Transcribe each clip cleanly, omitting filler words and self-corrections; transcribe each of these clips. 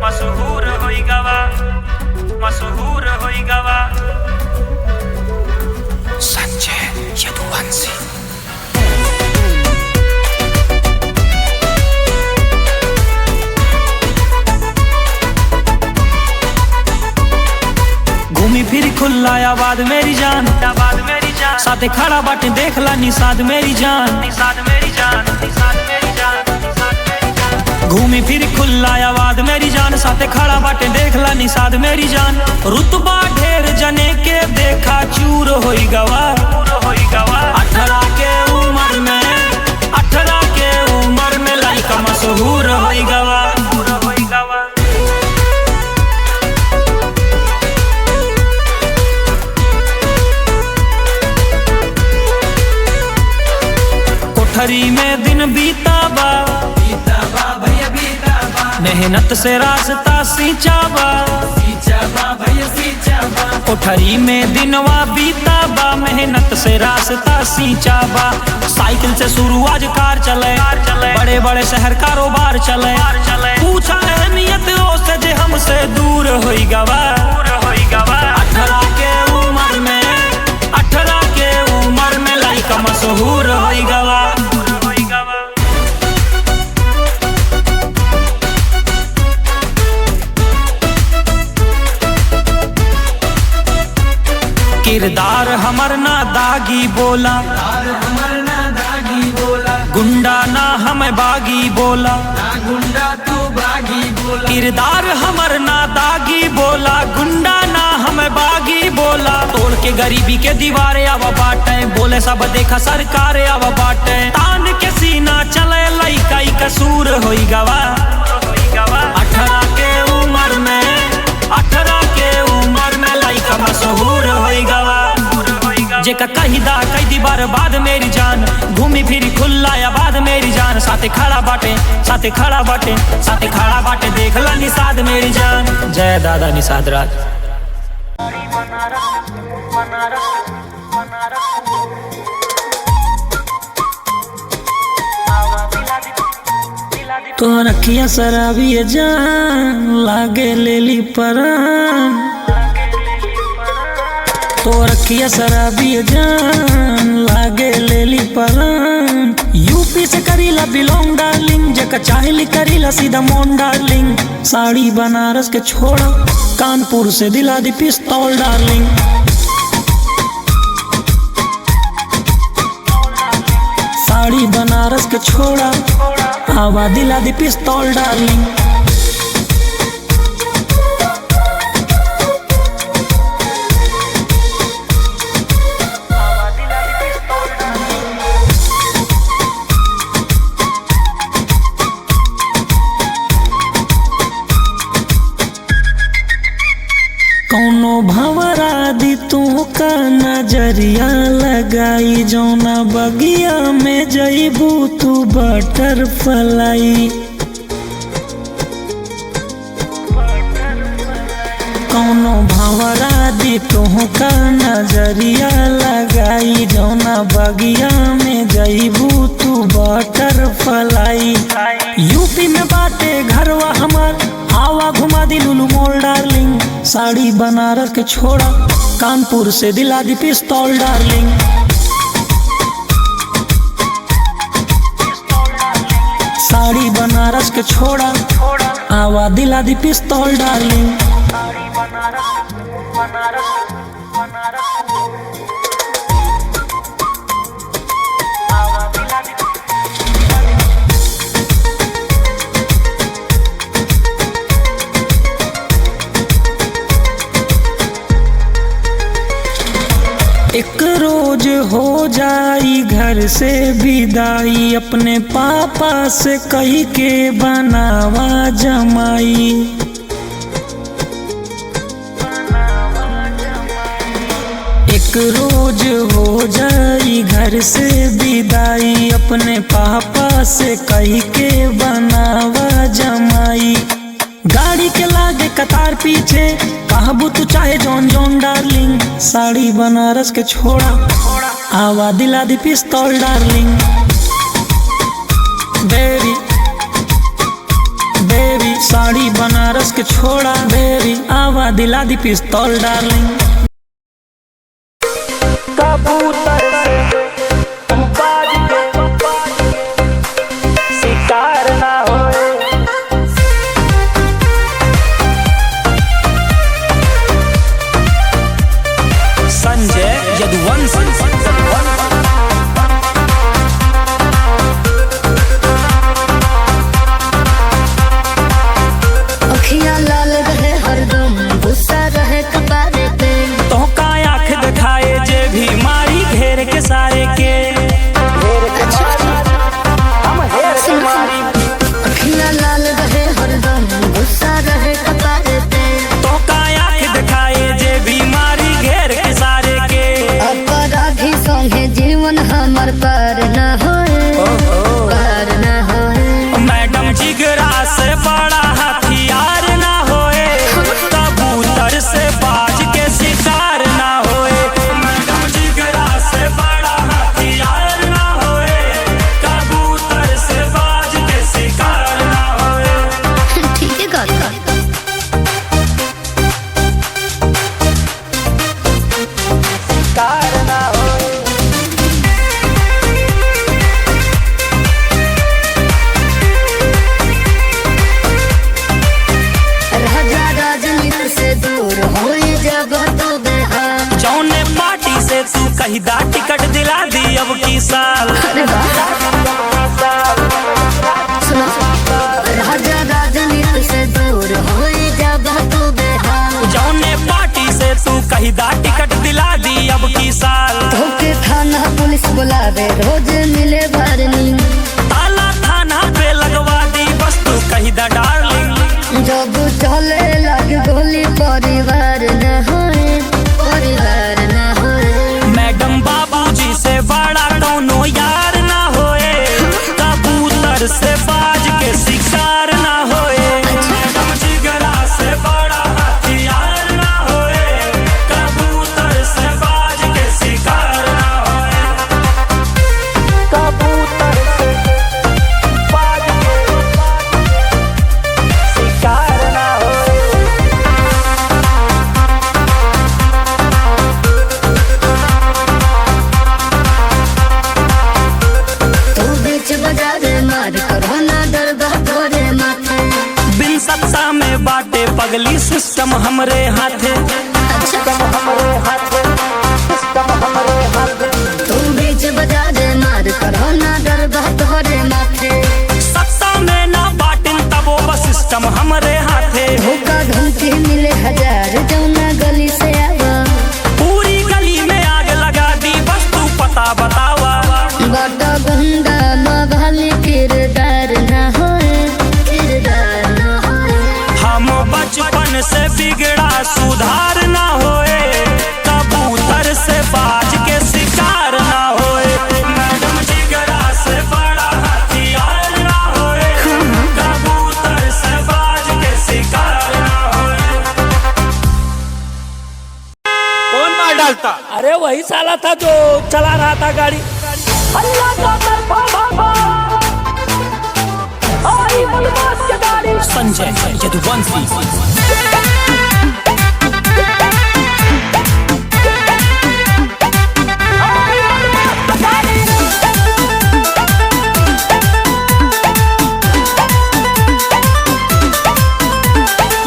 मशहूर होई गवा, मशहूर होई गवा। संजय यदुवंशी। घूमी फिरी खुला आबाद मेरी जान, आबाद मेरी जान। साथे खड़ा बाटे देख ला निषाद मेरी जान, निषाद मेरी जान, निषाद मेरी जान, निषाद मेरी जान। घूमी फिरी खुला आबाद मेरी जान, साथे खड़ा बाटे देख ला निषाद मेरी जान। रुतबा ढेर जने के देखा चूर होई गवा, होई गवा। 18 के उम्र में, 18 के उम्र में लड़का मशहूर होई गवा, होई गवा। कोठरी में दिन बीता बा, भैया बीता बा। मेहनत से रास्ता सींचा बा, भैया सींचा बा। कोठरी में दिनवा बीता बा, मेहनत से रास्ता सींचा बा। साइकिल से शुरू आज कार चले, बड़े बड़े शहर कारोबार चले। पूछा अहमियत से जे हमसे दूर होई गवा, होई गवा। 18 के उम्र में, 18 के उम्र में लड़का मशहूर होई गवा। किरदार हमर ना दागी बोला, गुंडा ना हमें बागी बोला, गुंडा तू बागी बोला। किरदार हमर ना दागी बोला, गुंडा ना हमें बागी बोला। तोड़ के गरीबी के दीवारे आवा बाटे, बोले सब देखा सरकार आवा बाटे। तान के सीना चले लइका कसूर होई गवा, 18 के उम्र में, 18 के उम्र में लइका मशहूर होई गवा। जेका कहिदा कई दी बार बाद मेरी जान, घूमी फिरी खुला आबाद मेरी जान। साथे खड़ा बाटे, साथे खड़ा बाटे, साथे खड़ा बाटे देख ला निषाद मेरी जान। जय दादा निषाद राज। तो रखिया शराबी जान, लागे लेली परान। तो रखिया शराबी जान, लागे लेली परान। यूपी से करीला बिलोंग डार्लिंग, जका चाहली करीला सीधा मोन डार्लिंग। साड़ी बनारस के छोड़ा, कानपुर से दिला दी पिस्तौल डार्लिंग। साड़ी बनारस के छोड़ा, आवा दिला दी पिस्तौल डार्लिंग। कौनो भंवरा दी तू का नजरिया लगाई, जौना बगिया में जईबू तू बटरफ्लाई। कौनो भंवरा दी तू का नजरिया लगाई, जौना बगिया में जईबू तू बटरफ्लाई। यूपी में बाटे घरवा हमार, आवा घुमा दी लुलु मॉल डार्लिंग। साड़ी बनारस के छोड़ा, कानपुर से दिला दी पिस्तौल डार्लिंग। साड़ी बनारस के छोड़ा, आवा दिला दी पिस्तौल डार्लिंग। एक रोज हो जाई घर से विदाई, अपने पापा से कही के बनावा जमाई। एक रोज हो जाई घर से विदाई, अपने पापा से कही के बनावा जमाई। गाड़ी के लागे कतार पीछे, कहबू तू चाहे जौन जौन डार्लिंग। साड़ी बनारस के छोड़ा, आवा दिला दी पिस्तौल डार्लिंग। बेबी बेबी साड़ी बाड़ी बनारस के छोड़ा बेरी आवा दिला दी पिस्तौल डार्लिंग। कबूतर से बाज के शिकार ना होए। संजय यदुवंशी लाल रहे हरदम गुस्सा रहे कपारे पे तो का आँख दिखाए जे भी मारी घेर के सारे के अखियाँ लाल रहे हरदम गुस्सा रहे कपारे पे तो का आँख दिखाए जे भी मारी घेर के सारे के। अपराधी संगे जीवन हमार पार न होए, पार न होए। मैडम जिगरा से बड़ा हथियार ना होए, कबूतर से बाज के शिकार ना होए। मैडम जिगरा से बड़ा हथियार ना होए, कबूतर से बाज के शिकार ना होए। ठीक है कर शिकार ना होए। राजा राजनीति से दूर होए जब तो बेहाल। जौने पार्टी से तू कही दा टिकट दिला दी अब की साल। अरे वाह सुनो, राजा राजनीति से दूर होए जब तो बेहाल। जौने पार्टी से तू कही दा टिकट दिला दी अब की साल। धोखे थाना पुलिस बुलावे रोज मिले भरनी, ताला थाना पे लगवा दी बस तू कही दा डार्लिंग। जब चले लग गोली परिवार न होए, परिवार न होए। मैडम बाबूजी से बड़ा कौनो यार ना होए, कबूतर से बाज के शिकार ना होए। मैडम जिगरा से बड़ा हथियार ना होए, कबूतर से बाज के शिकार ना होए। कबूतर से बाज के शिकार ना होए। तू बीच बाजार मार कोरोना डर तोरे माथे। बिन सत्ता में बाटे पगली सिस्टम हमरे हाथे। हमरे हाथे सिस्टम हमरे हाथे। तू बीच बाजार मार कोरोना डर तोरे माथे। सत्ता में ना बाटिन तबो बस सिस्टम हमरे हाथे। धोखा धमकी मिले हजार जौना गली से आवा। पूरी गली में आग लगा दी बस तू पता बतावा। बड़ा गुंडा मवाली किरदार न होए, किरदार न होए। हम बचपन से बिगड़ा सुधार ना होए, कबूतर से बाज के शिकार ना होए। मैडम जिगरा से बड़ा हथियार ना होए, कबूतर से बाज के शिकार ना होए। कौन मार डालता? अरे वही साला था जो चला रहा था गाड़ी। संजय यदुवंशी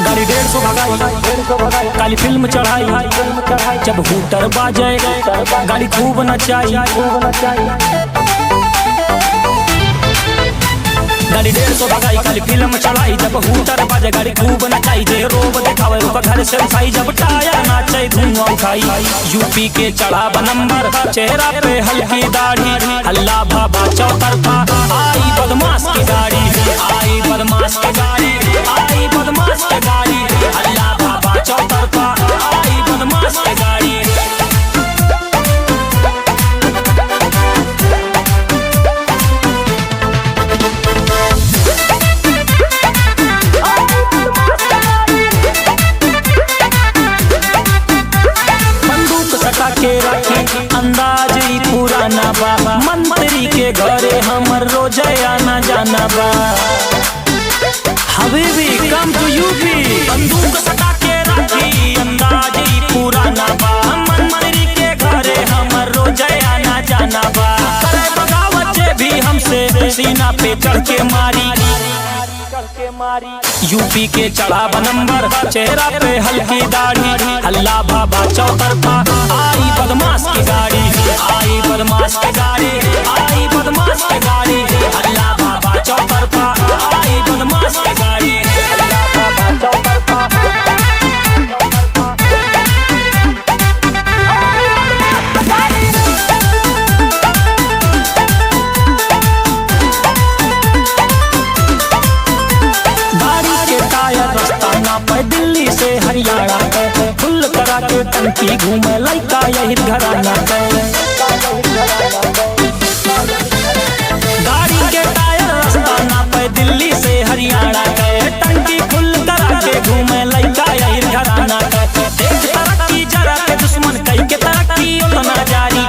गाड़ी 150 भगाई, काली फिल्म चढ़ाई। जब हूटर बाजे गाड़ी खूब नचाई। गाड़ी 150 भगाई, काली फिल्म चढ़ाई। जब हूटर बाजे गाड़ी खूब नचाई। जे रोब दिखावे रुका घर से उठाई। जब टायर नाचे धुआं उठाई। यूपी के चढ़ा नंबर, चेहरा पे हल्की दाढ़ी। हल्ला बाबा चौतरफा, आई बदमाश की गाड़ी। आई बदमाश की गाड़ी, आई बदमाश की गाड़ी। हल्ला बाबा चौतरफा, आई बदमाश की गाड़ी। के रखी अंदाज ही पुराना बा। मंत्री के घरे हमर रोज आना जाना बा। सीना पे चढ़ के मारी। यूपी के चढ़ा नंबर, चेहरा पे हल्की दाढ़ी, हल्ला बाबा चौतरफा, आई बदमाश की गाड़ी, आई बदमाश की गाड़ी, आई बदमाश की गाड़ी, हल्ला बाबा चौतरफा, आई बदमाश की गाड़ी, हल्ला बाबा चौतरफा। दिल्ली से हरियाणा फुल करा के टंकी घूमे लड़का यही घराना। गाड़ी के टायर रास्ता ना पे दिल्ली से हरियाणा गए, टंकी फुल करा के घूमे लड़का यही घराना। देख तरक्की जरा के दुश्मन कई के तरक्की उतना जारी।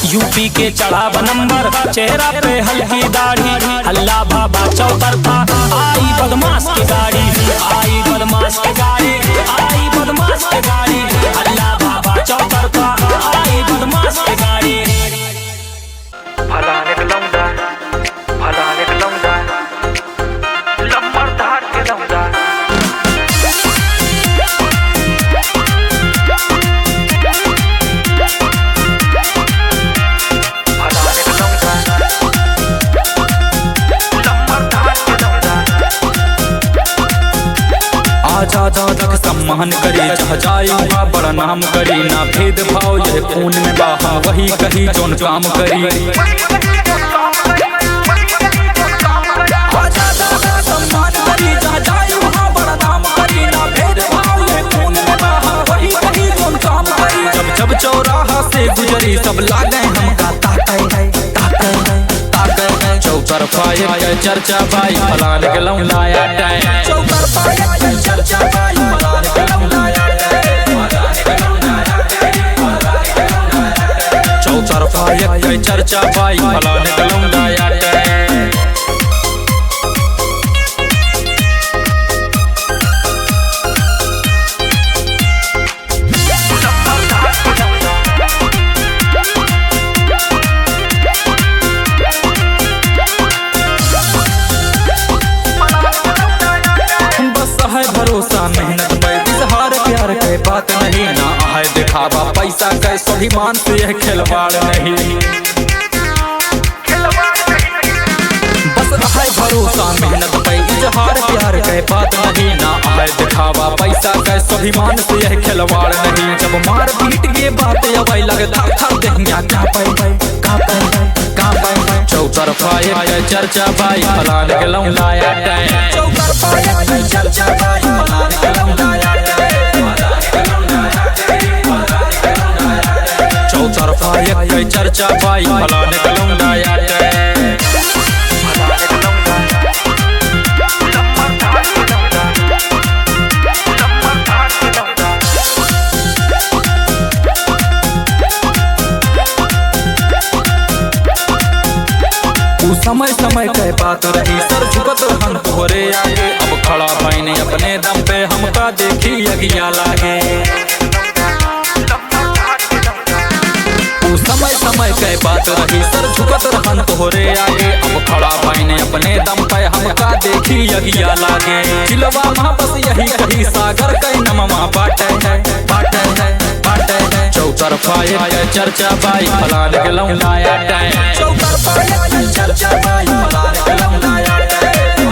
यूपी के चढ़ा नंबर, चेहरा पे हल्की दाढ़ी, हल्ला बाबा चौतरफा, आई बदमाश की गाड़ी, आई बदमाश की गाड़ी, आई बदमाश की गाड़ी, हल्ला बाबा चौतरफा, आई बदमाश की गाड़ी। भला निकलौंदा, भला निकलौंदा, लम्बरदार के लौंदा। आजाद सम्मान करी, चाह जाई वहाँ बड़ा नाम करी, ना भेद भाव ये खून में बहा, वही कही जोन काम करी। आजाद सम्मान करी, चाह जाई वहाँ बड़ा नाम करी, ना भेद भाव ये खून में बहा, वही कही जोन काम करी। जब जब चौराहा से गुजरी सब लागे हमका ताके ताके, चौतरफा ये चर्चा भाई फलान के लौंडाया टाइम, चौतरफा ये चर्चा भाई फलान के लौंडाया टाइम, चौतरफा ये चर्चा भाई फलान के लौंडाया टाइम। मेहनत पे इजहार प्यार के बात नहीं, ना है दिखावा पैसा के स्वाभिमान से यह खिलवाड़ नहीं। बस है भरोसा मेहनत पे इजहार प्यार के बात नहीं, ना है दिखावा पैसा के स्वाभिमान से यह खिलवाड़ नहीं। जब मार पीट के बात अवै लगता था देंगे का पाए चौतरफा ये चर्चा भाई फलान के लौंडाया टाइम, चौतरफा ये चर्चा भाई फलान के लौंडाया टाइम, चौतरफा ये चर्चा भाई फलान के लौंडाया टाइम। समय समय के बात रही, सर झुकत हम तोहरे आगे, अब खड़ा पाइने अपने दम पे हमका देखी यगिया लागे। समय समय के बात रही, सर झुकत हम तोहरे आगे, अब खड़ा पाइने अपने दम पे हमका देखी यगिया लागे। दिलवा वहाँ बस यही कही सागर के नमवा बाटे है, बाटे है, बाटे है। चौतरफा ये चर्चा भाई फलान के लौंडाया टाइम, चौतरफा ये चर्चा भाई फलान के लौंडाया टाइम,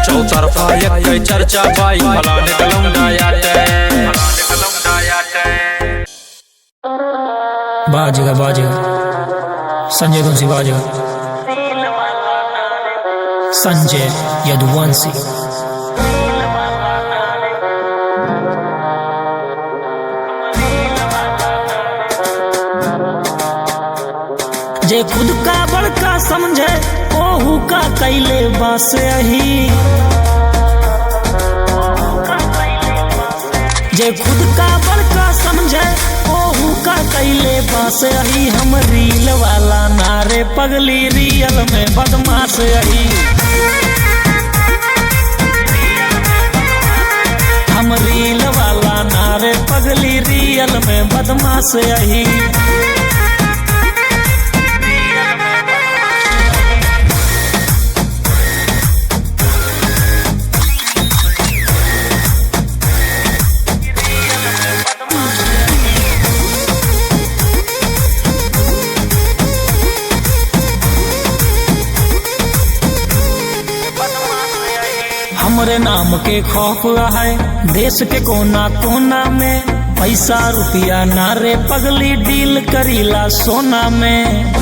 चौतरफा ये चर्चा भाई फलान के लौंडाया टाइम। बाजेगा संजय तुमसे बाजेगा, संजय यदुवंशी। जे खुद का बड़का समझे ओहू का कैले बास यही, जे खुद का बड़का समझे ओहू का कैले बास यही। हम रील वाला नारे पगली रियल में बदमाश यही, हम रील वाला नारे पगली रियल में बदमाश यही। हमरे नाम के खौफ है देश के कोना कोना में, पैसा रुपया नारे पगली डील करीला सोना में।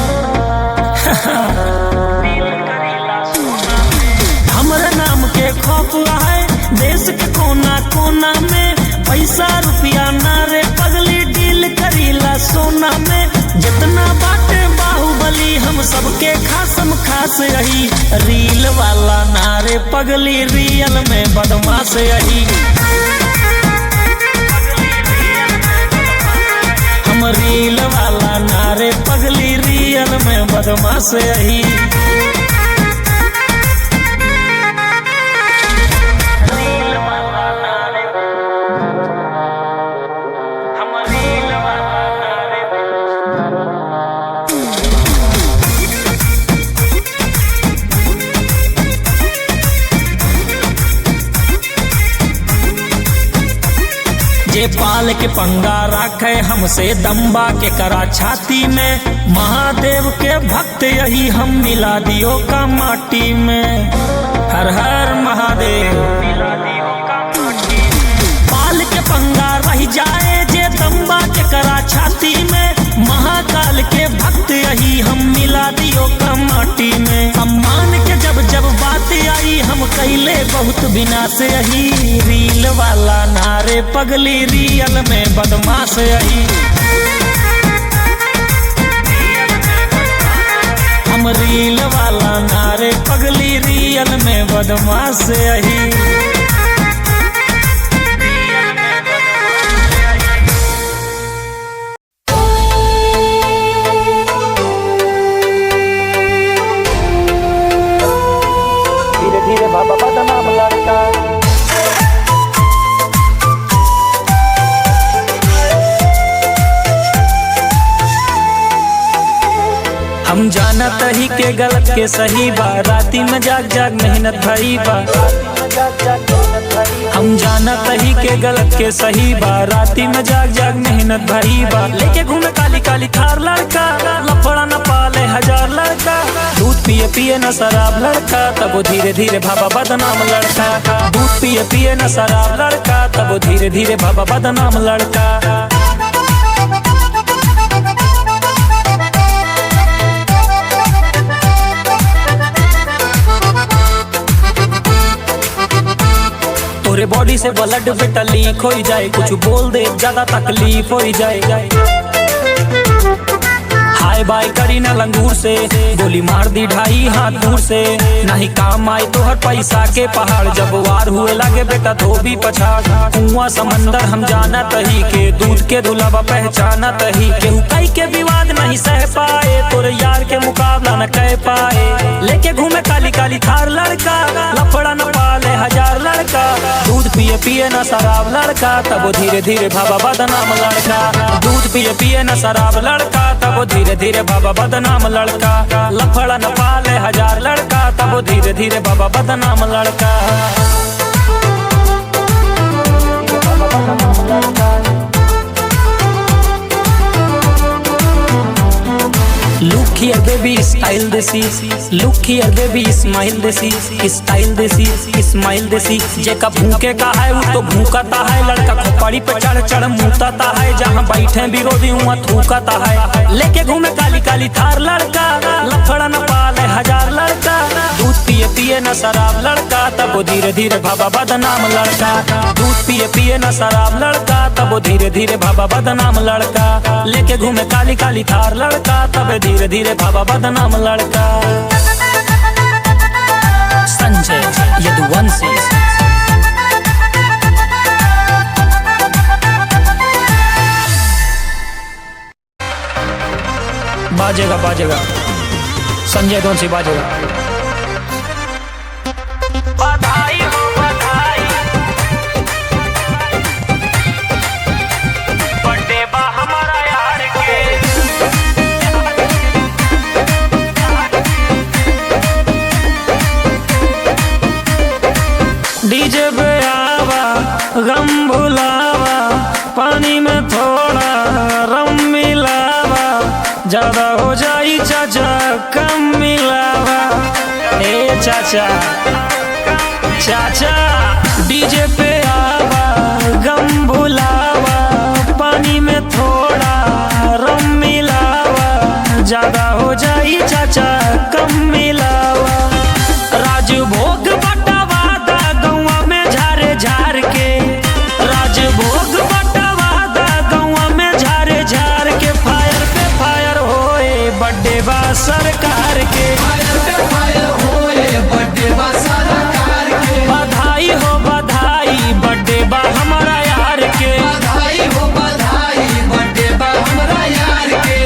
हमरे नाम के खौफ है देश के कोना कोना में, पैसा रुपया नारे पगली डील करीला सोना में। जितना बाटे बाहुबली हम सबके खासम खास रही, रील वाला नारे पगली रियल में बदमाश रही। हम रील वाला नारे पगली रियल में बदमाश रही। जे पाल के पंगा राखे हमसे दम्बा के करा छाती में, महादेव के भक्त यही हम मिला दियो का माटी में। हर हर महादेव। पाल के पंगा रह जाए जे दम्बा के करा छाती में, महाकाल के भक्त यही हम मिला दियो का माटी में। सम्मान के जब जब बात आई हम कैले बहुत बिना से यही, रील वाला नारे पगली रियल में बदमाश यही। हम रील वाला नारे पगली रियल में बदमाश यही। धीरे बाबा बदनाम लड़का। हम जानत ही के गलत के सही बा, राती में जाग जाग मेहनत भरी बा। हम जानत ही के गलत के सही बा, राती में जाग जाग मेहनत भरी बा। लेके घूमे काली काली थार लड़का, लफड़ा न पाले हजार लड़का। दूध पिए पिए न शराब लड़का, तब वो धीरे धीरे भाबा बदनाम लड़का। दूध पिए पिए न शराब लड़का, तब वो धीरे धीरे भाबा बदनाम लड़का। तोरे बॉडी से ब्लड बेटा लीक हो जाए, कुछ बोल दे ज्यादा तकलीफ हो जाए। हाय बाय करी ना लंगूर से, गोली मार दी ढाई हाथ दूर से। नहीं काम आए तो हर पैसा के पहाड़, जब वार हुए लगे बेटा धोबी पछाड़। कुआं समंदर हम जाना तही के, दूध के धुलावा पहचाना तही। केहू कई के विवाद नहीं सह पाए, तोरे यार के मुकाबला न कह पाए। लेके घूमे काली काली थार लड़का, लफड़ा न पाले हजार लड़का। दूध पिए पिए न शराब लड़का, तब वो धीरे धीरे भाबा बदनाम लड़का। दूध पिए पिए न शराब लड़का, तब वो धीरे धीरे बाबा बदनाम लड़का। लफड़ा न पाले हजार लड़का, तब वो धीरे धीरे बाबा बदनाम लड़का। Look here baby style देसी, look here baby smile देसी, स्टाइल देसी स्माइल देसी। जेका भूखे का है वो तो भूखता है, लड़का खोपड़ी पे चढ़ चढ़ मुताता है। जहाँ बैठे विरोधी वहाँ थूकता है। लेके घूमे काली काली थार लड़का, लफड़ा न पाले हजार लड़का। दूध पिए पिए न शराब लड़का, तब वो धीरे धीरे भाबा बदनाम लड़का। दूध पिए पिए न शराब लड़का, तब वो धीरे धीरे भाबा बदनाम लड़का। लेके घूमे काली काली थार लड़का, तब धीरे धीरे भाबा बदनाम लड़का। संजय यदुवंशी। बाजेगा बाजेगा संजय यदुवंशी बाजेगा। बधाई हो बधाई, बर्थडे बा हमारा यार के। डीजे पे आवा गम भुलावा, पानी में थोड़ा रम मिलावा। ज्यादा हो जाई चाचा कम मिलावा। ए चाचा चाचा डीजे पे आवा गम भुलावा पानी में थोड़ा रम मिलावा ज्यादा हो जाई चाचा कम मिलावा राजभोग बटवा दा गौवा में झारे झार के राजभोग बटवा दा गौवा में झारे झार के फायर पे फायर होए बर्थडे बा सरकार के बधाई हो बधाई बर्थडे बा हमारा यार के बधाई हो बधाई बर्थडे बा हमारा यार के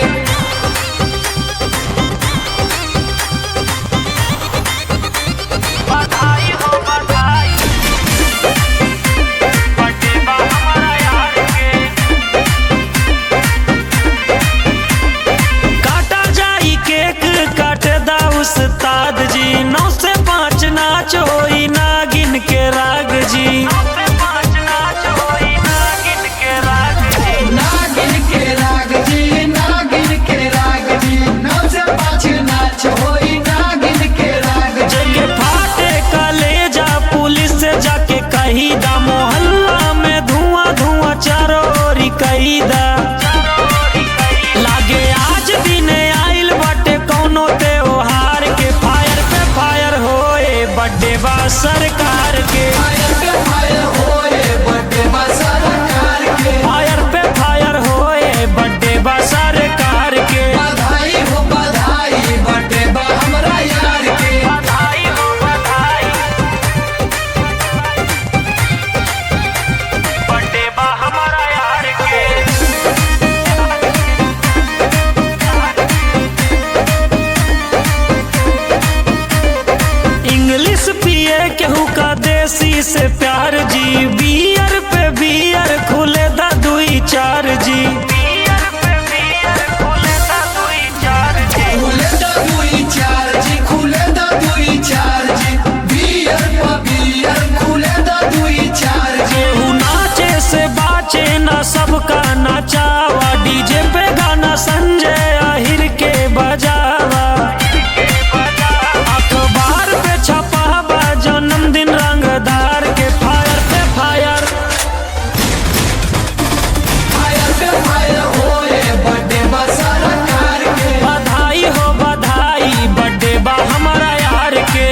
काटा जाई केक काटे दा उस्ताद जी 9 से 5 नाच होई नागिन के राग जी 9 से 5 नाच होई नागिन के राग जी जगे फाटे कलेजा पुलिस से जाके कही दा मोहल्ला में धुआं धुआं चारों ओर कही दा लागे आज दिन आइल बाटे कौनो त्योहार के फायर पे फायर होए बर्थडे बा सरकार के फायर पे फायर होए बर्थडे बा सरकार के बधाई हो बधाई बर्थडे बा हमारा यार के इंग्लिश पिए केहू का देसी से प्यार जी बियर पे बियर खुले दा 2-4 जी बियर पे बियर खुले दा 2-4 जी केहू नाचे से बाचे ना सबका नाचावा डीजे पे गाना संजय आहिर के बजावा अखबार पे छपावा जन्मदिन रंगदार के फायर पे फायर बधाई हो बधाई बर्थडे बा हमारा यार के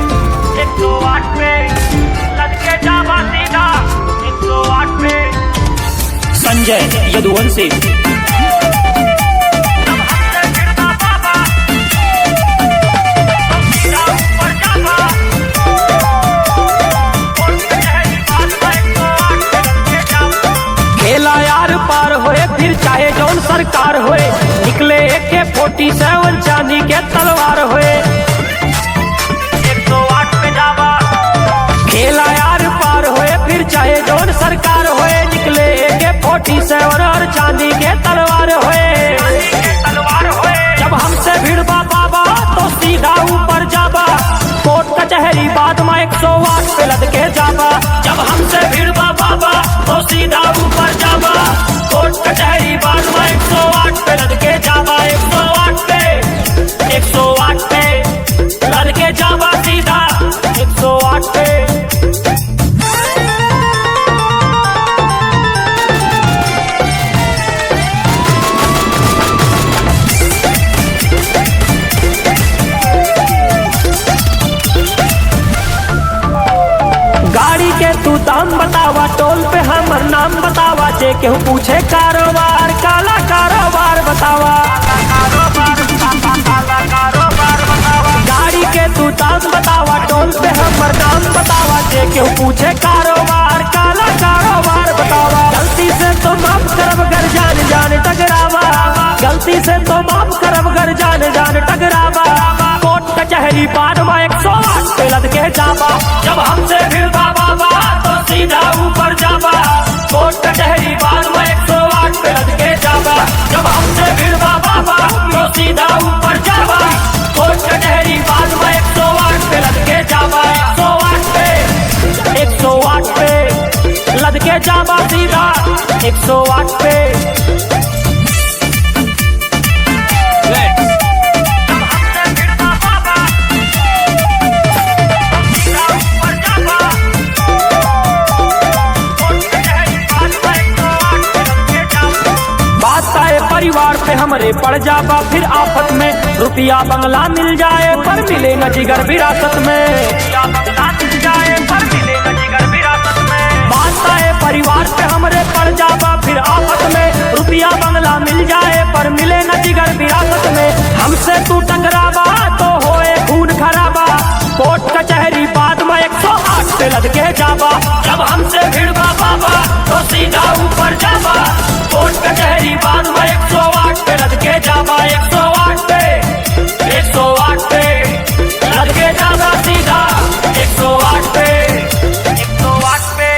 108 पे लड़के जावा सीधा 108 पे संजय यदुवंशी खेला यार पार होए फिर चाहे जौन सरकार होए निकले AK-47 चांदी के तलवार होए 108 पे जावा खेला यार पार होए फिर चाहे जौन सरकार होए निकले AK-47 और चांदी के तलवार होए जब हमसे भिड़वा बाबा तो सीधा ऊपर जाबा कोर्ट कचहरी बाद में 108 पे लद के जाबा जब हमसे भिड़वा बाबा तो सीधा ऊपर जाबा कोर्ट कचहरी बाद में 108 पे लद के जाबा 108 पे लद के जाबा सीधा 108 पे गाड़ी के तू दाम बतावा टोल पे हमर नाम बतावा जे केहू पूछे कारोबार काला कारोबार बतावा गाड़ी के तू दाम बतावा टोल पे हमर नाम बतावा जे केहू पूछे कारोबार काला कारोबार बतावा गलती से तो माफ करब गर जान जान टकरावा गलती से तो माफ करब गर जान जान टकरावा कोर्ट कचहरी बाद में 108 पे लद के जावा जब हमसे भिड़वा बाबा तो सीधा ऊपर जावा कोर्ट कचहरी बाद में 108 पे लद के जावा जब हमसे भिड़वा बाबा तो सीधा ऊपर जावा कोर्ट कचहरी बाद में 108 पे लद के जावा 108 पे लद के जावा सीधा 108 पे परिवार पे हमरे पड़ जाबा फिर आफत में। रुपया बंगला मिल जाए पर मिले न जिगर विरासत में। रुपया बंगला मिल जाए पर मिले न जिगर विरासत में। बादशाह परिवार पे हमरे पड़ जाबा फिर आफत में। रुपया बंगला मिल जाए पर मिले न जिगर विरासत में। हमसे तू टकराबा तो होए खून खराबा। कोर्ट कचहरी बाद में 108 पे लद के जाबा। जब हमसे भिड़वा बाबा तो सीधा ऊपर जाबा। कोर्ट कचहरी बाद में 108 पे लद के जाबा। 108 पे 108 पे लद के जाबा सीधा। 108 पे 108 पे।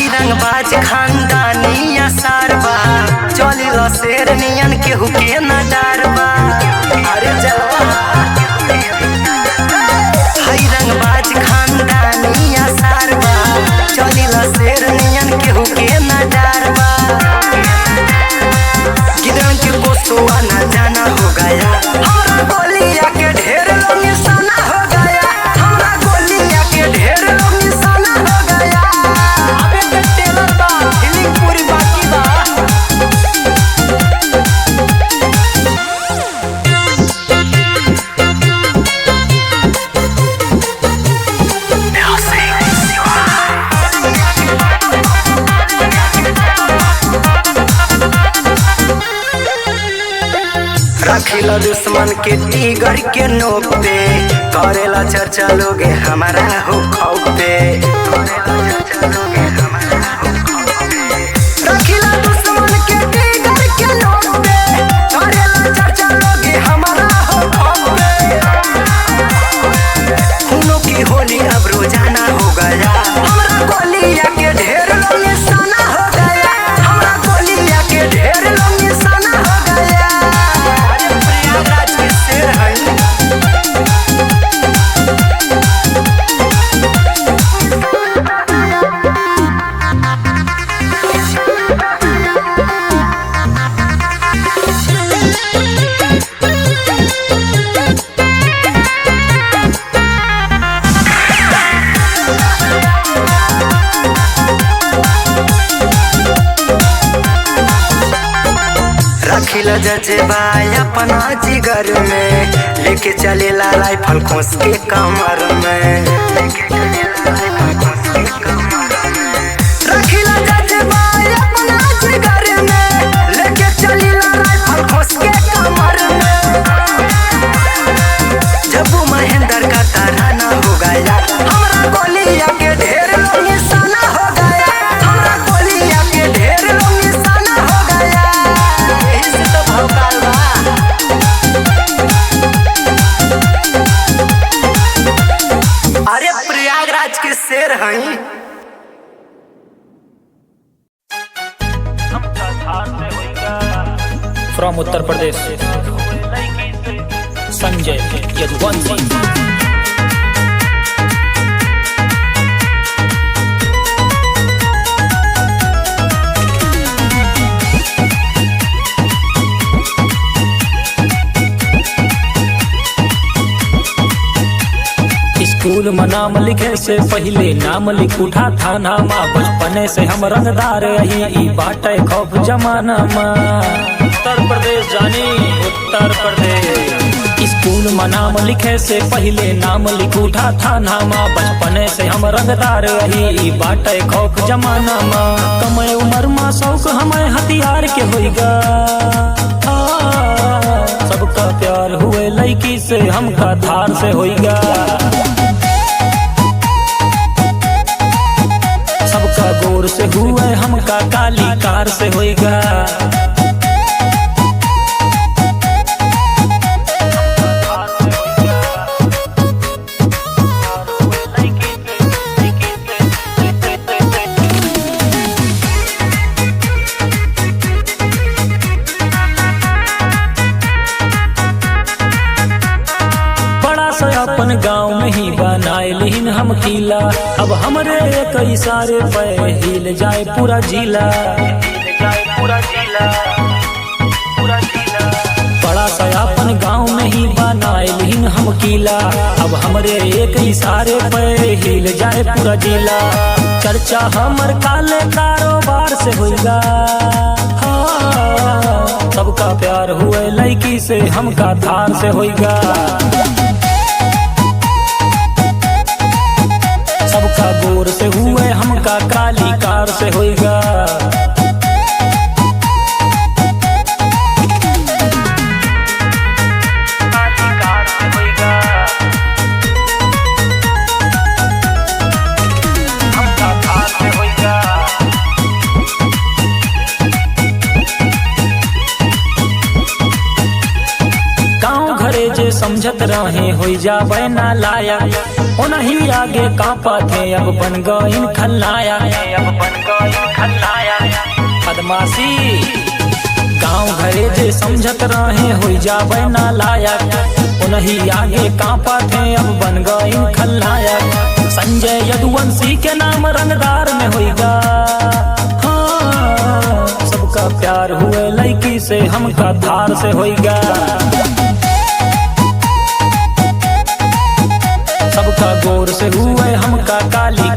रंगबाज खानदानी सारबा चलिल शेर नियन केहू के न डरबा। अरे जलवा हई रंगबाज खानदानी सारबा चलिल शेर नियन केहू के न डरबा। गिदन के कोसुआ न जाना हो गया। हमरा गोलिया के ढेर लोग निशाना हो गया। हमरा गोलिया के ढेर लोग निशाना हो गया। पूरी बाकी बा रखिला दुश्मन के टीगर के नोक पे। करेला चर्चा लोगे हमारा हो खौफ पे। रखिला दुश्मन के टीगर के नोक पे। करेला चर्चा लोगे हमारा हो खौफ पे। खूनों की होली अब रोजाना हो गया। हमरा गोलिया के ढेर लोग निशाना हो गया। हमरा गोलिया के ढेर लोग निशाना हो गया। अरे प्रयागराज के शेर है। रखिला जजेबा अपना जिगर में। लेके चलेला राइफल खोस के कमर में। रखिला जजेबा अपना जिगर में। लेके चलेला राइफल खोस के कमर में। जब महेंद्र का तराना हो गया। हमरा गोलिया के ढेर लोग निशाना हो गया। हमरा गोलिया के ढेर लोग निशाना हो गया। यही से तो भौकाल बा। अरे प्रयागराज के शेर हैं। फ्रॉम उत्तर प्रदेश संजय यदुवंशी। स्कूल में नाम लिखे से पहले नाम लिख उठा था नामा। बचपने से हम रंगदार यही बाटे खौफ जमाना में। उत्तर प्रदेश जानी उत्तर प्रदेश। स्कूल में नाम लिखे से पहले नाम लिख उठा था नामा। बचपने से हम रंगदार यही बाटे खौफ जमाना में। कम उम्र में शौक हमें हथियार के होइगा। सबका प्यार हुए लड़की से हमका धार से होइगा। सबका गोर से हुए हमका काली कार से होइगा। अपन गांव में ही बनाए लीन हम किला। अब हमरे एक इशारे पे हिल जाए पूरा जिला। बड़ा सा अपन गांव में ही बनाए लीन हम किला। अब हमरे एक इशारे पे हिल जाए पूरा जिला। चर्चा हमर काले कारोबार से होगा। हाँ, सबका प्यार हुए लड़की से हमका थार से होगा। सबका गोर से हुए हमका काली कार से होगा। जे समझत रहे हो जावे ना लायक ओनही आगे कांपा थे। अब बन गईन खलनायक। बदमाशी गाँव घरे जे समझत रहे हो जावे ना लायक ओनही आगे कांपा थे। अब बन गईन खलनायक। संजय यदुवंशी के नाम रंगदार में होगा। हाँ, सबका प्यार हुए लड़की से हमका थार से होगा। सबका गोर से हुए हमका काली